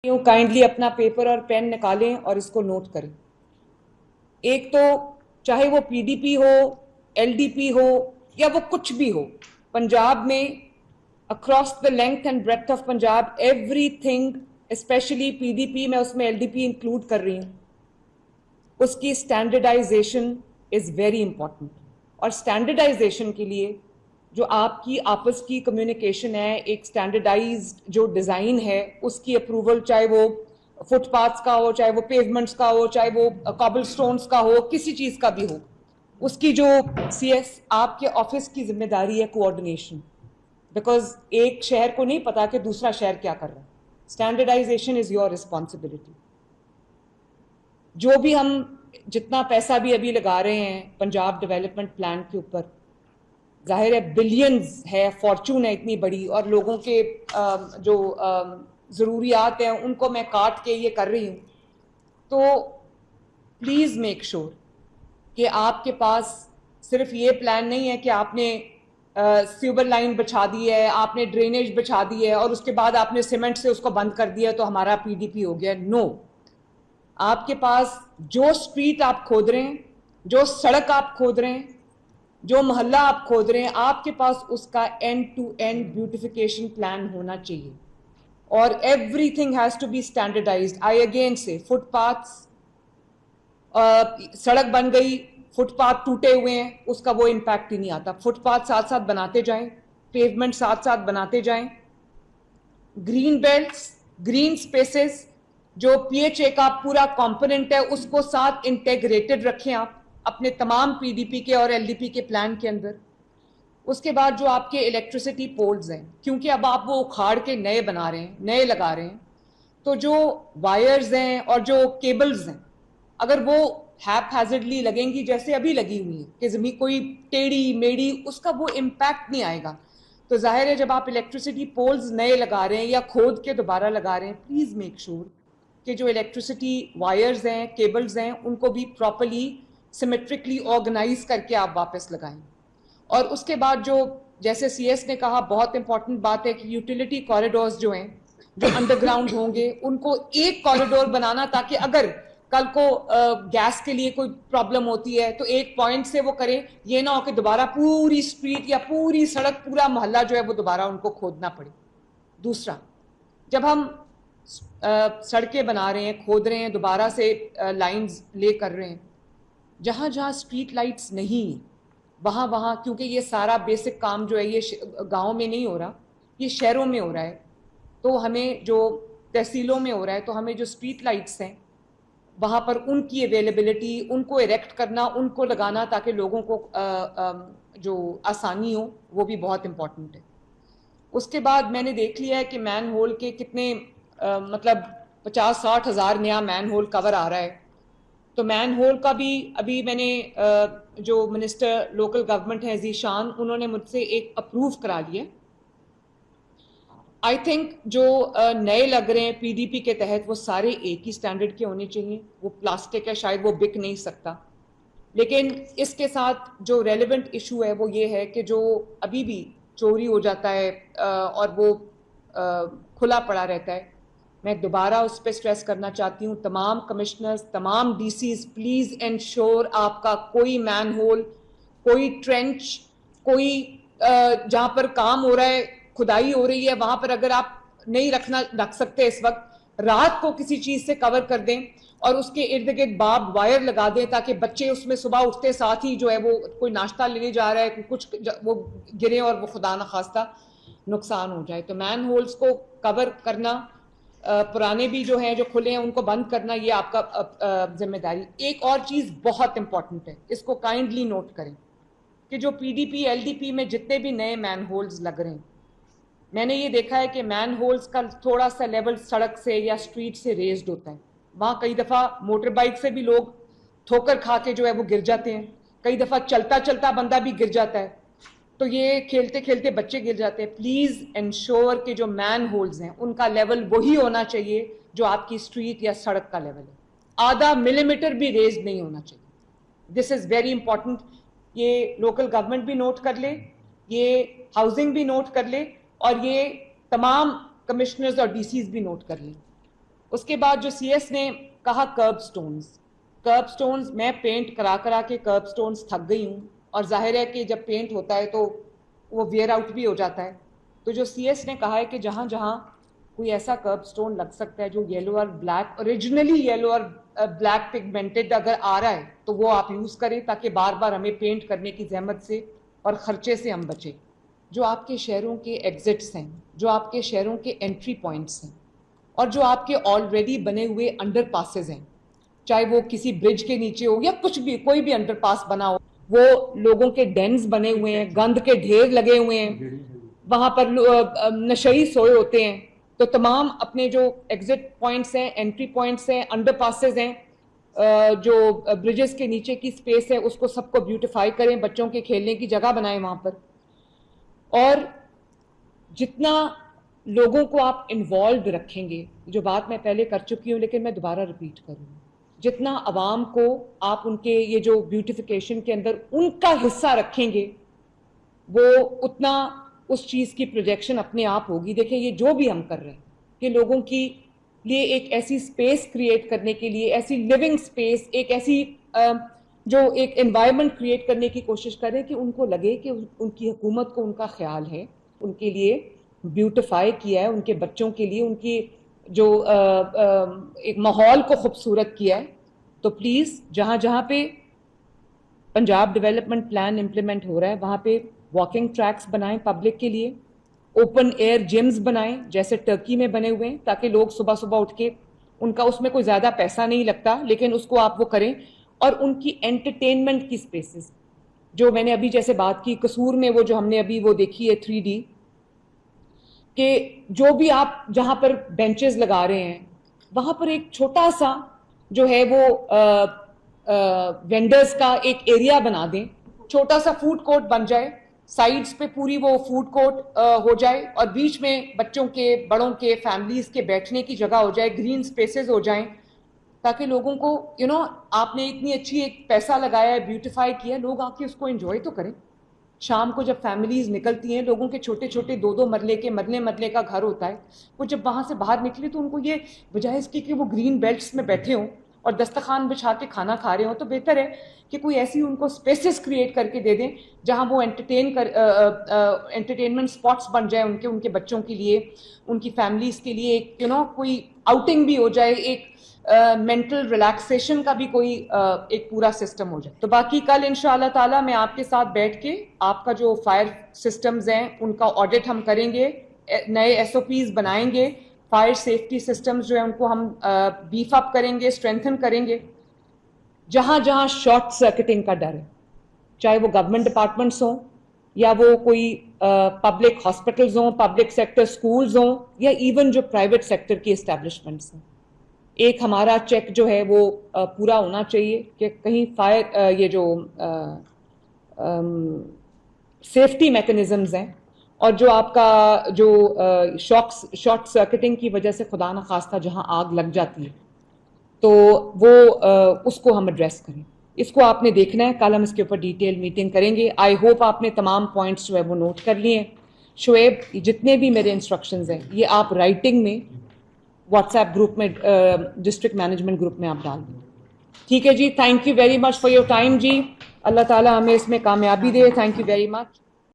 Kindly अपना paper और pen निकालें और इसको नोट करें। एक तो चाहे वो पीडीपी हो, एलडीपी हो या वो कुछ भी हो, पंजाब में across the length and breadth of Punjab everything, specially PDP में उसमें एलडीपी इंक्लूड कर रही हूँ, उसकी स्टैंडर्डाइजेशन इज वेरी इंपॉर्टेंट। और स्टैंडर्डाइजेशन के लिए जो आपकी आपस की कम्युनिकेशन है, एक स्टैंडर्डाइज्ड जो डिज़ाइन है उसकी अप्रूवल, चाहे वो फुटपाथ्स का हो, चाहे वो पेवमेंट्स का हो, चाहे वो कॉबल स्टोन्स का हो, किसी चीज़ का भी हो, उसकी जो सीएस आपके ऑफिस की जिम्मेदारी है कोऑर्डिनेशन। बिकॉज एक शहर को नहीं पता कि दूसरा शहर क्या कर रहा है। Standardisation is your responsibility. जो भी हम जितना पैसा भी अभी लगा रहे हैं पंजाब डेवलपमेंट प्लान के ऊपर, जाहिर है बिलियंस है, फॉर्चून है इतनी बड़ी, और लोगों के जो ज़रूरियात हैं उनको मैं काट के ये कर रही हूँ। तो प्लीज़ मेक श्योर कि आपके पास सिर्फ ये प्लान नहीं है कि आपने सीवर लाइन बिछा दी है, आपने ड्रेनेज बिछा दी है और उसके बाद आपने सीमेंट से उसको बंद कर दिया तो हमारा पीडीपी हो गया। नो, आपके पास जो स्ट्रीट आप खोद रहे हैं, जो सड़क आप खोद रहे हैं, जो मोहल्ला आप खोद रहे हैं, आपके पास उसका end to end beautification plan होना चाहिए और everything has to be standardised. I again से फुटपाथ्स, सड़क बन गई, फुटपाथ टूटे हुए हैं, उसका वो इम्पैक्ट ही नहीं आता। फुटपाथ साथ साथ बनाते जाएं, पेवमेंट साथ साथ बनाते जाएं, ग्रीन बेल्ट्स, ग्रीन स्पेसेस, जो पीएचए का पूरा कंपोनेंट है उसको साथ इंटेग्रेटेड रखें आप अपने तमाम पीडीपी के और एलडीपी के प्लान के अंदर। उसके बाद जो आपके इलेक्ट्रिसिटी पोल्स हैं, क्योंकि अब आप वो उखाड़ के नए बना रहे हैं, नए लगा रहे हैं, तो जो वायर्स हैं और जो केबल्स हैं, अगर वो हैपहैज़र्डली लगेंगी जैसे अभी लगी हुई है कि जमीन कोई टेढ़ी मेढ़ी, उसका वो इम्पैक्ट नहीं आएगा। तो जाहिर है जब आप इलेक्ट्रिसिटी पोल्स नए लगा रहे हैं या खोद के दोबारा लगा रहे हैं, प्लीज़ मेक श्योर कि जो इलेक्ट्रिसिटी वायर्स हैं, केबल्स हैं, उनको भी प्रॉपरली सिमेट्रिकली ऑर्गेनाइज करके आप वापस लगाएं। और उसके बाद जो, जैसे सीएस ने कहा, बहुत इंपॉर्टेंट बात है कि यूटिलिटी कॉरिडोर्स जो हैं, जो अंडरग्राउंड होंगे, उनको एक कॉरिडोर बनाना ताकि अगर कल को गैस के लिए कोई प्रॉब्लम होती है तो एक पॉइंट से वो करें, ये ना हो कि दोबारा पूरी स्ट्रीट या पूरी सड़क, पूरा मोहल्ला जो है वो दोबारा उनको खोदना पड़े। दूसरा, जब हम सड़कें बना रहे हैं, खोद रहे हैं, दोबारा से लाइंस ले कर रहे हैं, जहाँ जहाँ स्ट्रीट लाइट्स नहीं, वहाँ वहाँ, क्योंकि ये सारा बेसिक काम जो है ये गाँव में नहीं हो रहा, ये शहरों में हो रहा है, तो हमें जो तहसीलों में हो रहा है, तो हमें जो स्ट्रीट लाइट्स हैं वहाँ पर उनकी अवेलेबिलिटी, उनको इरेक्ट करना, उनको लगाना ताकि लोगों को जो आसानी हो, वो भी बहुत इम्पॉर्टेंट है। उसके बाद मैंने देख लिया है कि मैन होल के कितने मतलब 50-60 हज़ार नया मैन होल कवर आ रहा है। तो मैन होल का भी अभी मैंने जो मिनिस्टर लोकल गवर्नमेंट है ज़ीशान, उन्होंने मुझसे एक अप्रूव करा लिया। आई थिंक जो नए लग रहे हैं पीडीपी के तहत, वो सारे एक ही स्टैंडर्ड के होने चाहिए। वो प्लास्टिक है, शायद वो बिक नहीं सकता, लेकिन इसके साथ जो रेलेवेंट इशू है वो ये है कि जो अभी भी चोरी हो जाता है और वो खुला पड़ा रहता है, मैं दोबारा उस पर स्ट्रेस करना चाहती हूँ। तमाम कमिश्नर्स, तमाम डीसीज, प्लीज़ इंश्योर आपका कोई मैन होल, कोई ट्रेंच, कोई जहाँ पर काम हो रहा है, खुदाई हो रही है, वहाँ पर अगर आप नहीं रख सकते इस वक्त, रात को किसी चीज़ से कवर कर दें और उसके इर्द गिर्द बाब वायर लगा दें ताकि बच्चे उसमें सुबह उठते साथ ही जो है वो कोई नाश्ता लेने जा रहा है, कुछ वो गिरे और वो खुदा न खास्ता नुकसान हो जाए। तो मैन होल्स को कवर करना, पुराने भी जो हैं जो खुले हैं उनको बंद करना, ये आपका जिम्मेदारी। एक और चीज़ बहुत इंपॉर्टेंट है, इसको काइंडली नोट करें कि जो पीडीपी एलडीपी में जितने भी नए मैन होल्स लग रहे हैं, मैंने ये देखा है कि मैन होल्स का थोड़ा सा लेवल सड़क से या स्ट्रीट से रेज्ड होता है। वहाँ कई दफ़ा मोटर बाइक से भी लोग ठोकर खा के जो है वो गिर जाते हैं, कई दफ़ा चलता चलता बंदा भी गिर जाता है, तो ये खेलते खेलते बच्चे गिर जाते हैं। प्लीज़ इंश्योर कि जो मैन होल्स हैं उनका लेवल वही होना चाहिए जो आपकी स्ट्रीट या सड़क का लेवल है, आधा मिलीमीटर भी रेज नहीं होना चाहिए। This is very important. ये लोकल गवर्नमेंट भी नोट कर ले, ये हाउसिंग भी नोट कर ले, और ये तमाम कमिश्नर्स और डीसीज भी नोट कर लें। اس کے بعد جو سی ایس نے کہا کرب سٹونز، میں پینٹ کرا کے کرب سٹونز تھک گئی ہوں، اور ظاہر ہے کہ جب پینٹ ہوتا ہے تو وہ ویئر آؤٹ بھی ہو جاتا ہے. تو جو سی ایس نے کہا ہے کہ جہاں جہاں کوئی ایسا کرب سٹون لگ سکتا ہے جو یلو اور بلیک، اوریجنلی یلو اور بلیک پگمنٹڈ اگر آ رہا ہے تو وہ آپ یوز کریں، تاکہ بار بار ہمیں پینٹ کرنے کی زحمت سے اور خرچے سے ہم بچیں. جو آپ کے شہروں کے ایگزٹس ہیں، جو آپ کے شہروں کے انٹری پوائنٹس ہیں، اور جو آپ کے آلریڈی بنے ہوئے انڈر پاسز ہیں، چاہے وہ کسی برج کے نیچے ہو یا کچھ بھی، کوئی بھی انڈر پاس بنا ہو، وہ لوگوں کے ڈینز بنے ہوئے ہیں، گند کے ڈھیر لگے ہوئے ہیں، وہاں پر نشئی سوئے ہوتے ہیں. تو تمام اپنے جو ایگزٹ پوائنٹس ہیں، انٹری پوائنٹس ہیں، انڈر پاسز ہیں، جو برجز کے نیچے کی سپیس ہے، اس کو سب کو بیوٹیفائی کریں، بچوں کے کھیلنے کی جگہ بنائیں وہاں پر. اور جتنا لوگوں کو آپ انوالوڈ رکھیں گے، جو بات میں پہلے کر چکی ہوں لیکن میں دوبارہ ریپیٹ کروں، جتنا عوام کو آپ ان کے یہ جو بیوٹیفیکیشن کے اندر ان کا حصہ رکھیں گے، وہ اتنا اس چیز کی پروجیکشن اپنے آپ ہوگی. دیکھیں یہ جو بھی ہم کر رہے ہیں کہ لوگوں کی لیے ایک ایسی سپیس کریٹ کرنے کے لیے، ایسی لیونگ سپیس، ایک ایسی جو ایک انوائرمنٹ کریٹ کرنے کی کوشش کریں کہ ان کو لگے کہ ان کی حکومت کو ان کا خیال ہے، ان کے لیے بیوٹیفائی کیا ہے، ان کے بچوں کے لیے ان کی جو ایک ماحول کو خوبصورت کیا ہے. تو پلیز جہاں جہاں پہ پنجاب ڈیولپمنٹ پلان امپلیمنٹ ہو رہا ہے وہاں پہ واکنگ ٹریکس بنائیں پبلک کے لیے، اوپن ایئر جمز بنائیں جیسے ٹرکی میں بنے ہوئے ہیں، تاکہ لوگ صبح صبح اٹھ کے، ان کا اس میں کوئی زیادہ پیسہ نہیں لگتا لیکن اس کو آپ وہ کریں. اور ان کی انٹرٹینمنٹ کی سپیسز، جو میں نے ابھی جیسے بات کی قصور میں، وہ جو ہم نے ابھی وہ دیکھی ہے 3D، کہ جو بھی آپ جہاں پر بینچز لگا رہے ہیں وہاں پر ایک چھوٹا سا جو ہے وہ وینڈرز کا ایک ایریا بنا دیں، چھوٹا سا فوڈ کورٹ بن جائے، سائیڈز پہ پوری وہ فوڈ کورٹ ہو جائے، اور بیچ میں بچوں کے، بڑوں کے، فیملیز کے بیٹھنے کی جگہ ہو جائے، گرین سپیسز ہو جائیں، تاکہ لوگوں کو آپ نے اتنی اچھی ایک پیسہ لگایا ہے، بیوٹیفائی کیا ہے، لوگ آ کے اس کو انجوائے تو کریں. شام کو جب فیملیز نکلتی ہیں، لوگوں کے چھوٹے چھوٹے 2-2 مرلے کے، مرلے کا گھر ہوتا ہے، وہ جب وہاں سے باہر نکلے تو ان کو یہ بجائے اس کی کہ وہ گرین بیلٹس میں بیٹھے ہوں اور دسترخوان بچھا کے کھانا کھا رہے ہوں، تو بہتر ہے کہ کوئی ایسی ان کو سپیسز کریٹ کر کے دے دیں جہاں وہ انٹرٹینمنٹ سپاٹس بن جائے ان کے بچوں کے لیے، ان کی فیملیز کے لیے، ایک کوئی آؤٹنگ بھی ہو جائے، ایک مینٹل ریلیکسیشن کا بھی کوئی ایک پورا سسٹم ہو جائے. تو باقی کل انشاءاللہ تعالی میں آپ کے ساتھ بیٹھ کے آپ کا جو فائر سسٹمز ہیں ان کا آڈٹ ہم کریں گے، نئے SOPs بنائیں گے، فائر سیفٹی سسٹمز جو ہیں ان کو ہم بیف اپ کریں گے، اسٹرینتھن کریں گے. جہاں جہاں شارٹ سرکٹنگ کا ڈر ہے، چاہے وہ گورنمنٹ ڈپارٹمنٹس ہوں یا وہ کوئی پبلک ہاسپٹلز ہوں، پبلک سیکٹر سکولز ہوں، یا ایون جو پرائیویٹ سیکٹر کی اسٹیبلشمنٹس ہیں، ایک ہمارا چیک جو ہے وہ پورا ہونا چاہیے کہ کہیں فائر یہ جو سیفٹی میکنزمز ہیں اور جو آپ کا جو شارٹ سرکٹنگ کی وجہ سے خدا نخواستہ جہاں آگ لگ جاتی ہے تو وہ اس کو ہم ایڈریس کریں. اس کو آپ نے دیکھنا ہے، کل ہم اس کے اوپر ڈیٹیل میٹنگ کریں گے. آئی ہوپ آپ نے تمام پوائنٹس جو ہے وہ نوٹ کر لیے ہیں. شعیب، جتنے بھی میرے انسٹرکشنز ہیں یہ آپ رائٹنگ میں واٹس ایپ گروپ میں، ڈسٹرکٹ مینجمنٹ گروپ میں آپ ڈال دیں. ٹھیک ہے جی، thank you very much for your time جی. اللہ تعالیٰ ہمیں اس میں کامیابی دے. Thank you very much.